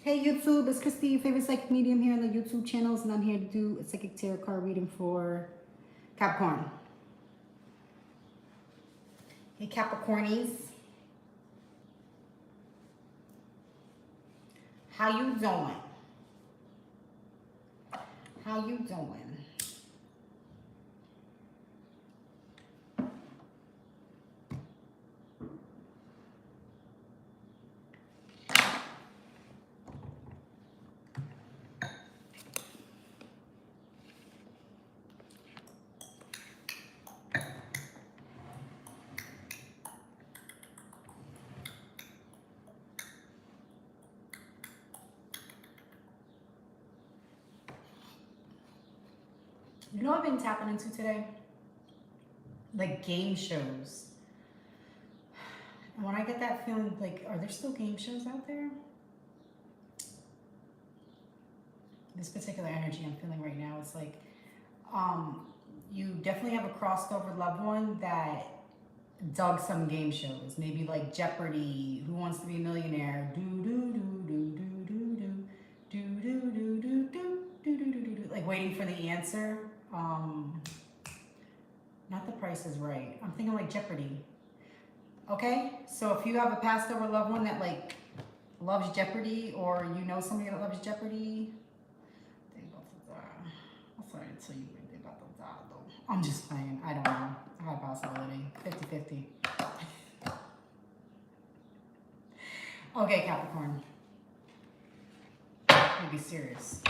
Hey YouTube, it's Kristie, your favorite psychic medium here on the YouTube channels, and I'm here to do a psychic tarot card reading for Capricorn. Hey Capricornies, how you doing? How you doing? You know what I've been tapping into today? Like game shows. And when I get that feeling, like, are there still game shows out there? This particular energy I'm feeling right now, it's like, you definitely have a crossed over loved one that dug some game shows. Maybe like Jeopardy, Who Wants to Be a Millionaire, like waiting for the answer. Not The Price is Right. I'm thinking like Jeopardy. Okay, so if you have a passed over loved one that like loves Jeopardy, or you know somebody that loves Jeopardy, they about to die. I'm sorry to tell you they about to die though. I'm just playing. I don't know. High possibility. 50-50. Okay, Capricorn. Let me be serious.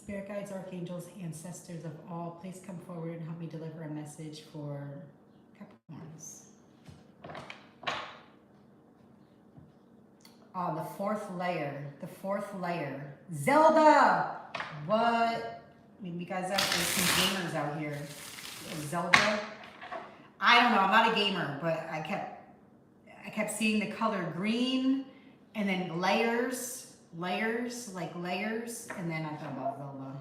Spirit guides, archangels, ancestors of all, please come forward and help me deliver a message for Capricorns. Oh, the fourth layer. The fourth layer. Zelda! What? Maybe you guys out there's some gamers out here. Zelda? I don't know. I'm not a gamer, but I kept seeing the color green and then layers, like layers, and then I thought about Zelda.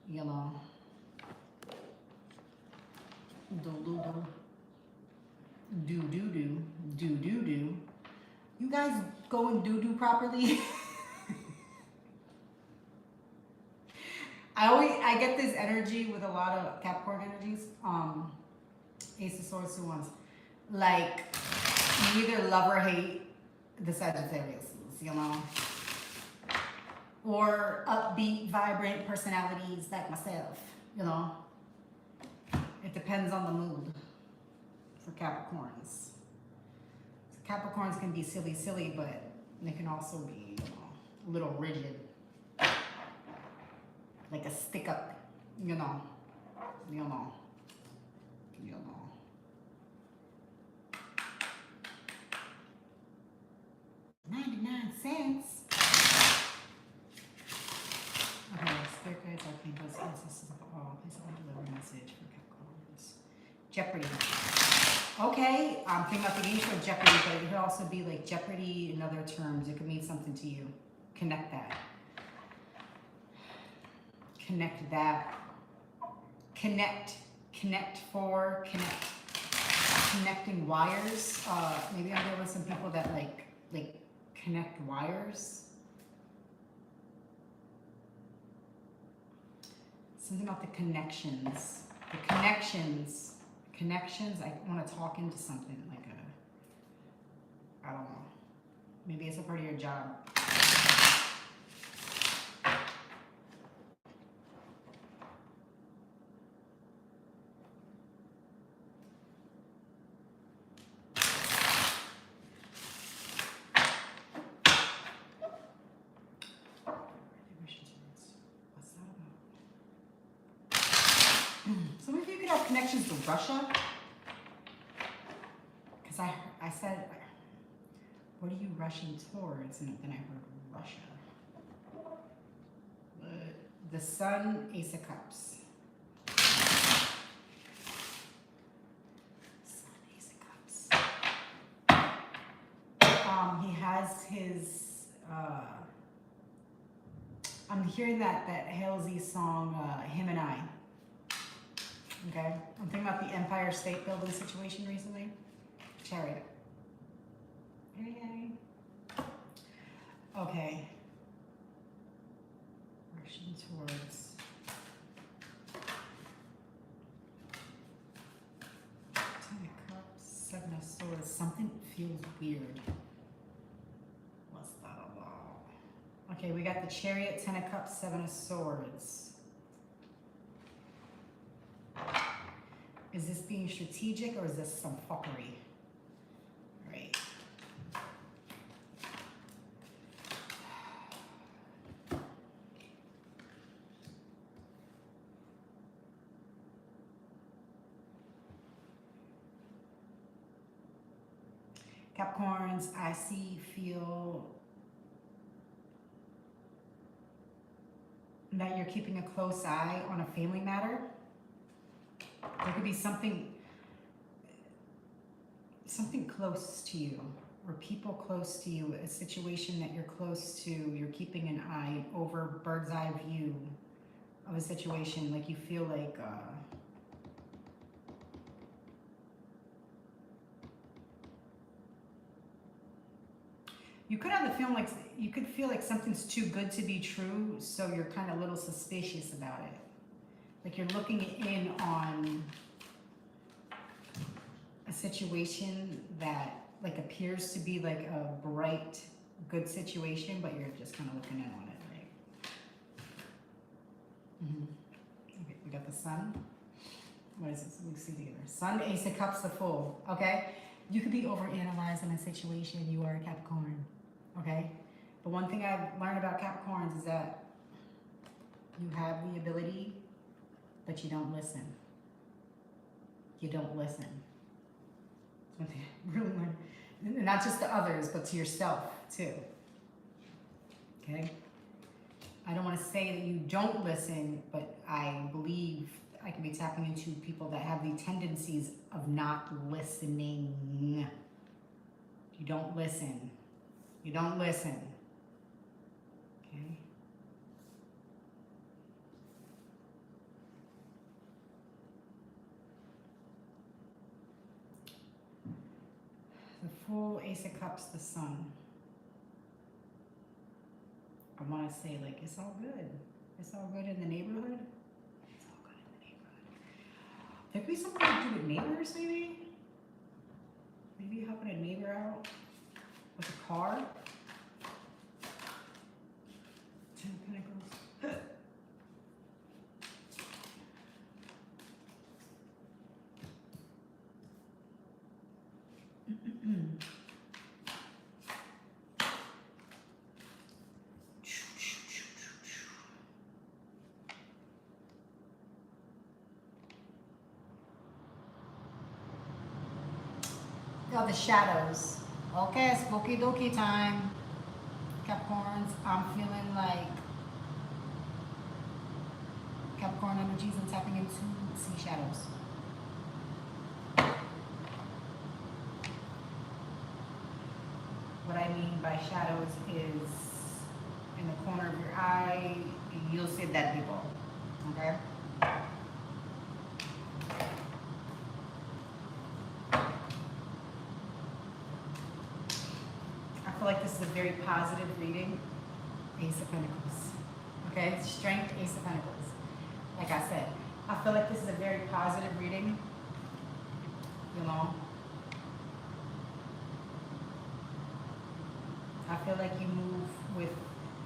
Yellow. Do. You guys going doo-doo properly? I get this energy with a lot of Capricorn energies. Ace of Swords, who wants, like, you either love or hate the Sagittarius, you know, or upbeat, vibrant personalities like myself, you know. It depends on the mood for Capricorns. So Capricorns can be silly, but they can also be, you know, a little rigid, like a stick up, you know. 99 cents. Okay, Spirit guides, archangels, ancestors of all, please help me deliver a message for Capricorns. Jeopardy. Okay, I'm thinking about the game show Jeopardy, but it could also be like Jeopardy in other terms. It could mean something to you. Connect that. Connect that. Connecting wires. Maybe I'm there with some people that like connect wires. Something about the connections. Connections. I want to talk into something like I don't know. Maybe it's a part of your job. Some of you could have connections to Russia. Because I said, what are you rushing towards? And then I heard Russia. The Sun, Ace of Cups. Sun, Ace of Cups. He has his, I'm hearing that Halsey song, Him and I. Okay? I'm thinking about the Empire State Building situation recently. Chariot. Yay. Okay. Rushing towards. Ten of Cups, Seven of Swords. Something feels weird. What's that about? Okay, we got the Chariot, Ten of Cups, Seven of Swords. Is this being strategic or is this some fuckery? Right. Capricorns, I see, feel that you're keeping a close eye on a family matter. There could be something close to you, or people close to you, a situation that you're close to, you're keeping an eye over, bird's eye view of a situation, like you feel like you could have the feeling like you could feel like something's too good to be true, so you're kind of a little suspicious about it. Like you're looking in on a situation that like appears to be like a bright, good situation, but you're just kind of looking in on it, right? Okay, we got the Sun. What is this? Let me see together. Sun, Ace of Cups, the Fool. Okay, you could be overanalyzing a situation. You are a Capricorn. Okay, but one thing I've learned about Capricorns is that you have the ability, but you don't listen. You don't listen. That's one thing I really learned. And not just to others, but to yourself too. Okay? I don't want to say that you don't listen, but I believe I can be tapping into people that have the tendencies of not listening. You don't listen. You don't listen. Okay? The Fool, Ace of Cups, the Sun. I want to say, like, it's all good. It's all good in the neighborhood. It's all good in the neighborhood. There could be something to do with neighbors, maybe? Maybe helping a neighbor out with a car. Ten of Pentacles. Oh, the shadows. Okay, spooky dooky time. Capricorns, I'm feeling like Capricorn energies and tapping into sea shadows. What I mean by shadows is in the corner of your eye, you'll see dead people. Okay? I feel like this is a very positive reading. Ace of Pentacles. Okay? Strength, Ace of Pentacles. Like I said, I feel like this is a very positive reading. You know? I feel like you move with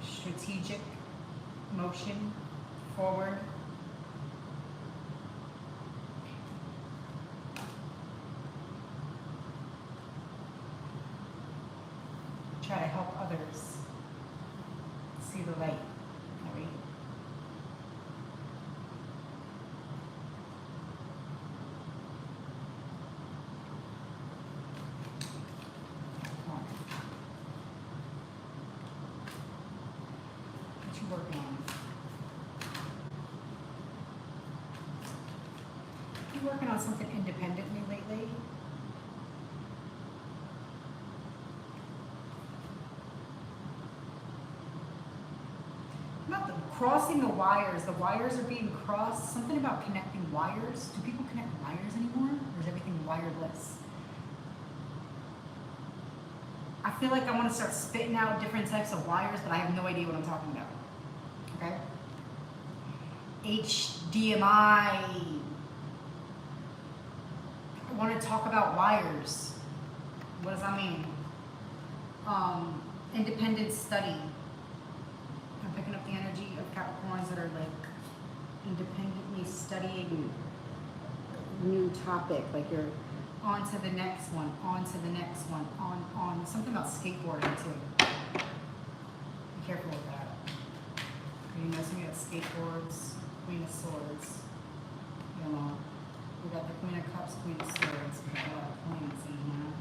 strategic motion forward. Try to help others see the light. All right? What you working on? You working on something independently lately? Not the crossing the wires are being crossed. Something about connecting wires. Do people connect wires anymore? Or is everything wireless? I feel like I want to start spitting out different types of wires, but I have no idea what I'm talking about. Okay? HDMI. I want to talk about wires. What does that mean? Independent study. I'm picking up the energy of Capricorns that are like independently studying a new topic. Like you're on to the next one, on to the next one, on. Something about skateboarding too. Be careful with that. You know, so we got skateboards, Queen of Swords. You know, we got the Queen of Cups, Queen of Swords. We got a lot of queens in here.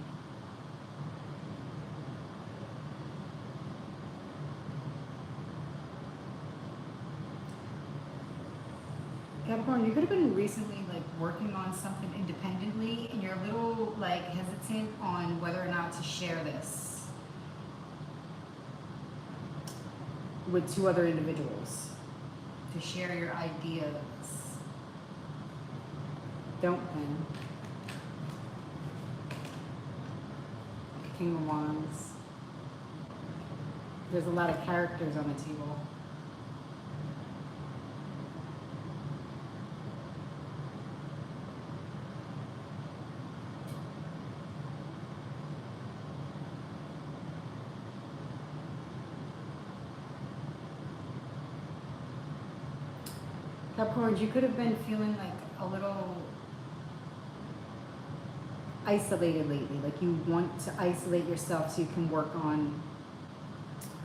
Capricorn, you could have been recently like working on something independently and you're a little like hesitant on whether or not to share this with two other individuals. To share your ideas. Don't pen. King of Wands. There's a lot of characters on the table. Capricorn, you could have been feeling like a little isolated lately. Like you want to isolate yourself so you can work on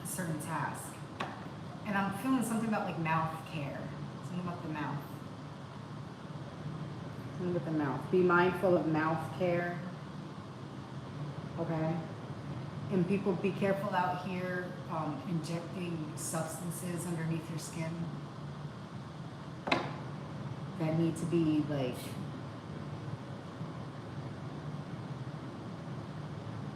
a certain task. And I'm feeling something about like mouth care. Something about the mouth. Something with the mouth. Be mindful of mouth care. Okay? And people, be careful out here injecting substances underneath your skin that need to be like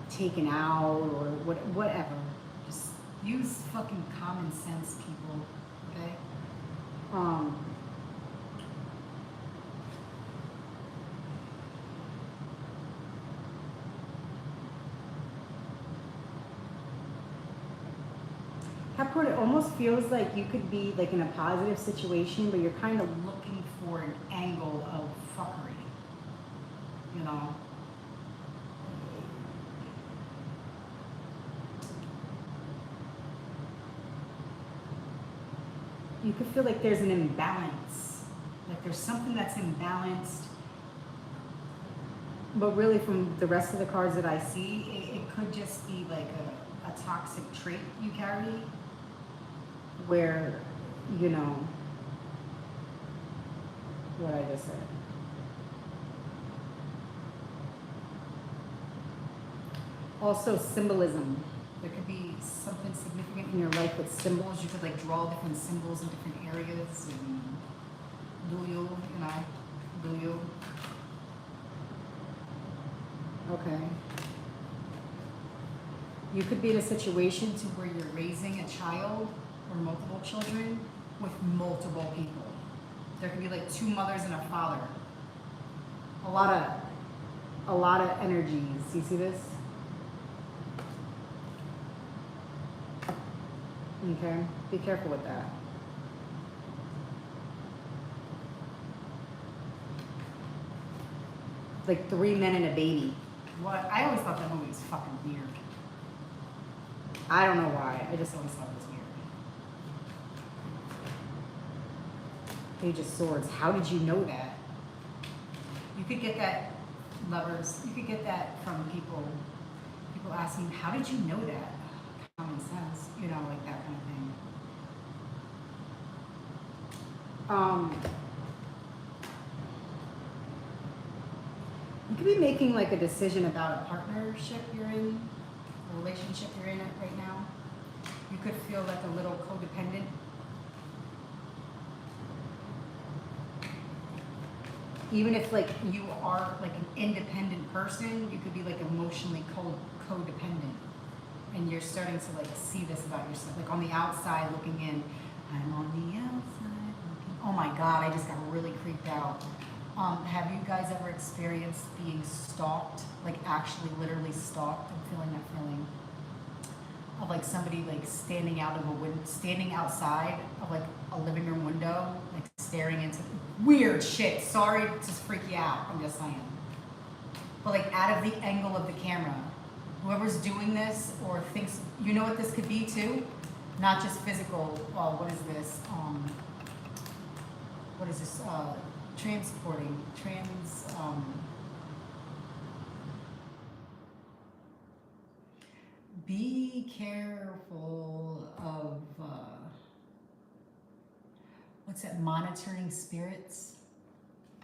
taken out or whatever. Just use fucking common sense, people. Okay? Capricorn, it almost feels like you could be like in a positive situation, but you're kind of looking for an angle of fuckery. You know? You could feel like there's an imbalance. Like there's something that's imbalanced. But really from the rest of the cards that I see, it could just be like a toxic trait you carry. Where, you know, what I just said. Also symbolism. There could be something significant in your life with symbols. You could like draw different symbols in different areas. And you know. Okay. You could be in a situation to where you're raising a child or multiple children with multiple people. There could be like two mothers and a father. A lot of energies. You see this? Okay, be careful with that. Like 3 men and a baby. What? I always thought that movie was fucking weird. I don't know why. I just always thought it was weird. Page of Swords. How did you know that? You could get that, lovers. You could get that from people. People asking, how did you know that? Common sense. You know, like that kind of thing. You could be making like a decision about a partnership you're in, a relationship you're in right now. You could feel like a little codependent. Even if like you are like an independent person, you could be like emotionally codependent. And you're starting to like see this about yourself, like on the outside looking in. I'm on the outside looking. Oh my God, I just got really creeped out. Have you guys ever experienced being stalked? Like actually literally stalked? I'm feeling that feeling of like somebody like standing out of a window, standing outside of like a living room window, like staring into weird shit. Sorry to freak you out, I'm just saying. But like out of the angle of the camera. Whoever's doing this or thinks, you know what this could be too? Not just physical, what is this? What is this? Be careful of, what's that, monitoring spirits?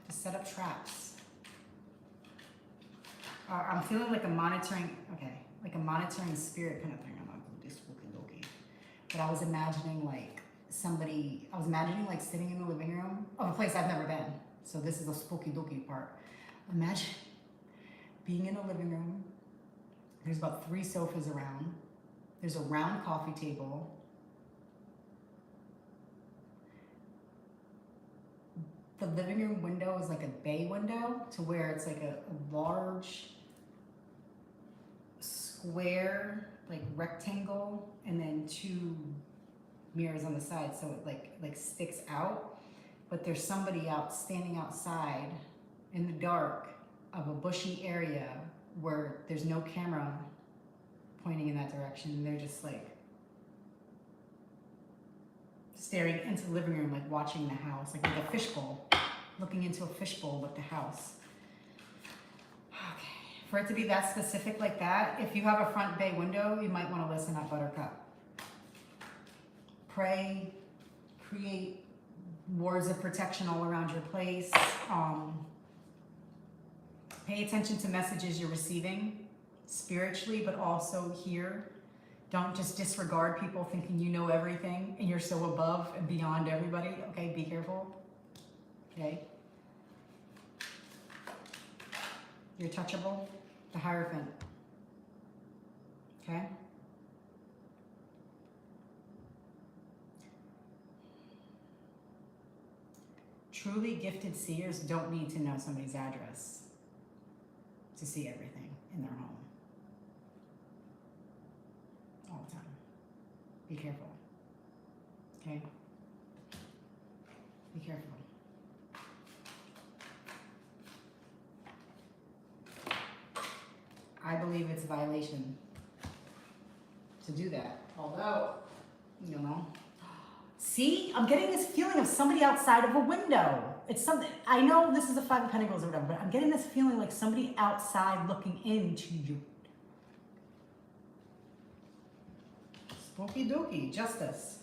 To set up traps. I'm feeling like a monitoring, okay, like a monitoring spirit kind of thing. I'm not going to do spooky looky. But I was imagining like somebody, I was imagining like sitting in the living room of a place I've never been. So this is the spooky looky part. Imagine being in a living room. There's about 3 sofas around. There's a round coffee table. The living room window is like a bay window to where it's like a large square, like rectangle, and then 2 mirrors on the side, so it like sticks out. But there's somebody standing outside in the dark of a bushy area where there's no camera pointing in that direction. They're just like staring into the living room, like watching the house, like with a fishbowl, looking into a fishbowl with the house. Okay, for it to be that specific like that, if you have a front bay window, you might want to listen at Buttercup. Pray, create words of protection all around your place. Pay attention to messages you're receiving spiritually, but also here. Don't just disregard people thinking you know everything and you're so above and beyond everybody. Okay, be careful. Okay. You're touchable. The Hierophant. Okay. Truly gifted seers don't need to know somebody's address to see everything in their home. All the time. Be careful. Okay? Be careful. I believe it's a violation to do that. Although, you know. See, I'm getting this feeling of somebody outside of a window. It's something, I know this is a 5 of Pentacles or whatever, but I'm getting this feeling like somebody outside looking into you. Spooky dooky, Justice.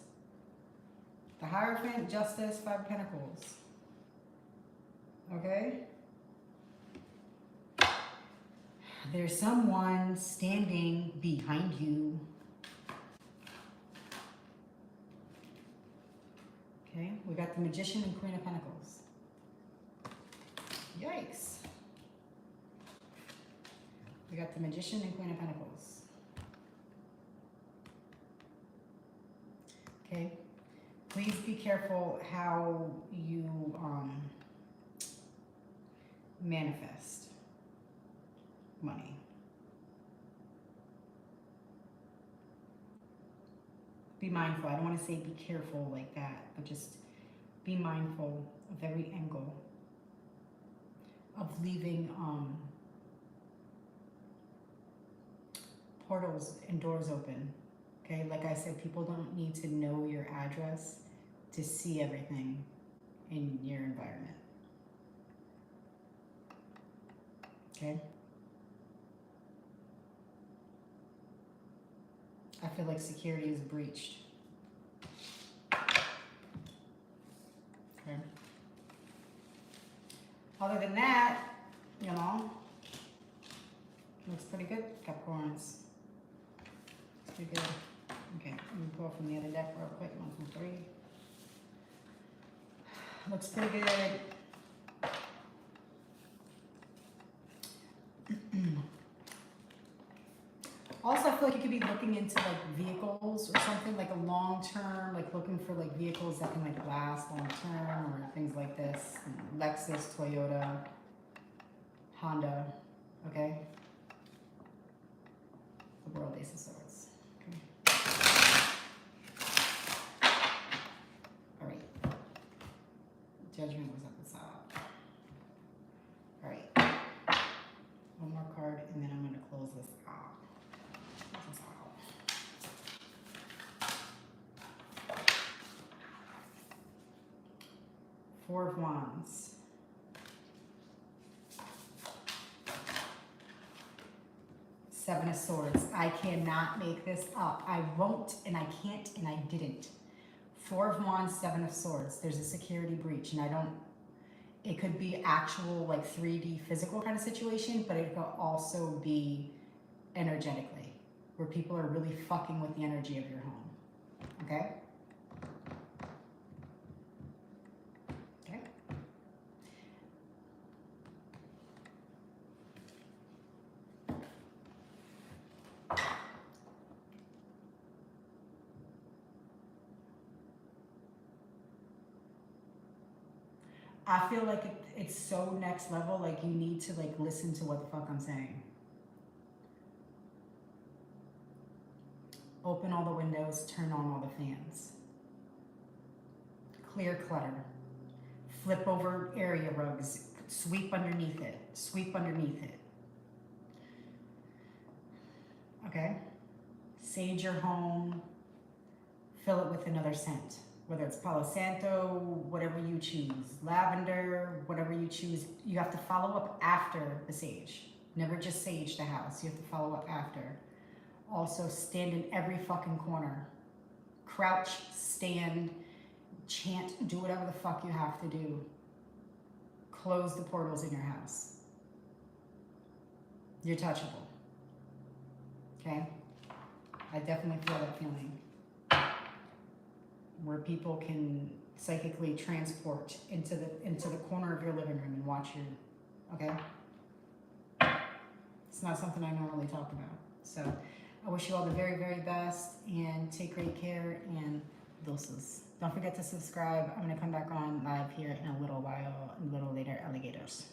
The Hierophant, Justice, 5 of Pentacles. Okay? There's someone standing behind you. Okay, we got the Magician and Queen of Pentacles. Yikes. We got the Magician and Queen of Pentacles. Okay, please be careful how you manifest money. Be mindful. I don't want to say be careful like that, but just be mindful of every angle of leaving portals and doors open. Okay, like I said, people don't need to know your address to see everything in your environment. Okay? I feel like security is breached. Okay. Other than that, you know, looks pretty good, Capricorns. It's pretty good. Okay, let me pull from the other deck real quick. 1, 2, 3. Looks pretty good. Also, I feel feel like you could be looking into like vehicles or something, like a long term, like looking for like vehicles that can like last long term or things like this. Lexus, Toyota, Honda, okay? The World Ace of Swords. Okay. All right. Judgment was at the top. All right. One more card, and then I'm going to close this out. Close this out. Four of Wands. Seven of Swords. I cannot make this up. I won't, and I can't, and I didn't. Four of Wands, Seven of Swords. There's a security breach, and I don't, it could be actual like 3D physical kind of situation, but it could also be energetically, where people are really fucking with the energy of your home. Okay? Okay? I feel like it's so next level, like you need to like listen to what the fuck I'm saying. Open all the windows, turn on all the fans. Clear clutter. Flip over area rugs, sweep underneath it, sweep underneath it. Okay? Sage your home, fill it with another scent. Whether it's Palo Santo, whatever you choose, lavender, whatever you choose, you have to follow up after the sage. Never just sage the house, you have to follow up after. Also, stand in every fucking corner. Crouch, stand, chant, do whatever the fuck you have to do. Close the portals in your house. You're touchable. Okay? I definitely feel that feeling. Where people can psychically transport into the corner of your living room and watch you. Okay? It's not something I normally talk about. So I wish you all the very, very best, and take great care, and doses. Don't forget to subscribe. I'm going to come back on live here in a little while, a little later, alligators.